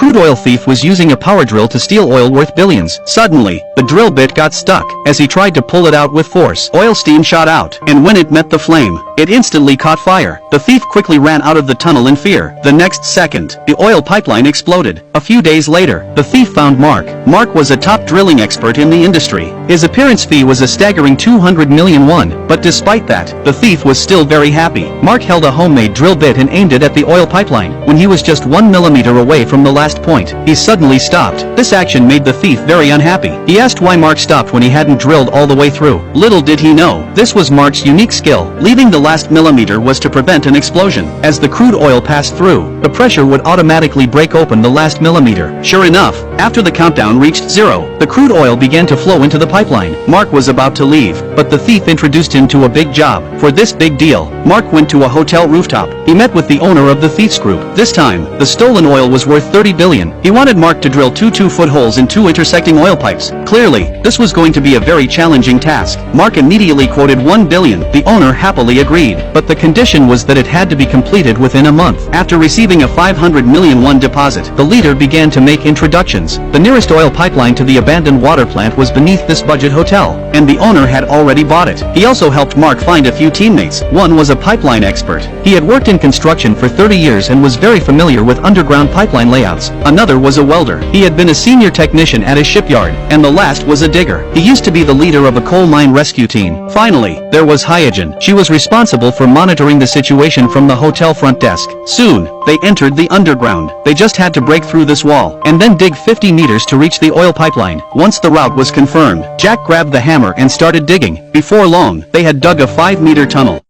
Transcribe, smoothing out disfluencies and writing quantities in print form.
crude oil thief was using a power drill to steal oil worth billions. Suddenly, the drill bit got stuck. As he tried to pull it out with force, oil steam shot out, and when it met the flame, it instantly caught fire. The thief quickly ran out of the tunnel in fear. The next second, the oil pipeline exploded. A few days later, the thief found Mark. Mark was a top drilling expert in the industry. His appearance fee was a staggering 200 million won, but despite that, the thief was still very happy. Mark held a homemade drill bit and aimed it at the oil pipeline. When he was just 1 millimeter away from the last point, he suddenly stopped. This action made the thief very unhappy. He asked why Mark stopped when he hadn't drilled all the way through. Little did he know, this was Mark's unique skill. Leaving the last millimeter was to prevent an explosion. As the crude oil passed through, the pressure would automatically break open the last millimeter. Sure enough, after the countdown reached 0, the crude oil began to flow into the pipeline. Mark was about to leave, but the thief introduced him to a big job. For this big deal, Mark went to a hotel rooftop. He met with the owner of the thieves group. This time, the stolen oil was worth 30 billion. He wanted Mark to drill two 2-foot holes in 2 intersecting oil pipes. Clearly, this was going to be a very challenging task. Mark immediately quoted 1 billion. The owner happily agreed, but the condition was that it had to be completed within a month. After receiving a 500 million won deposit, the leader began to make introductions. The nearest oil pipeline to the abandoned water plant was beneath this budget hotel, and the owner had already bought it. He also helped Mark find a few teammates. One was a pipeline expert. He had worked in construction for 30 years and was very familiar with underground pipeline layouts. Another was a welder. He had been a senior technician at a shipyard, and the last was a digger. He used to be the leader of a coal mine rescue team. Finally, there was Hyojin. She was responsible for monitoring the situation from the hotel front desk. Soon, they entered the underground. They just had to break through this wall, and then dig 50 meters to reach the oil pipeline. Once the route was confirmed, Jack grabbed the hammer and started digging. Before long, they had dug a 5-meter tunnel.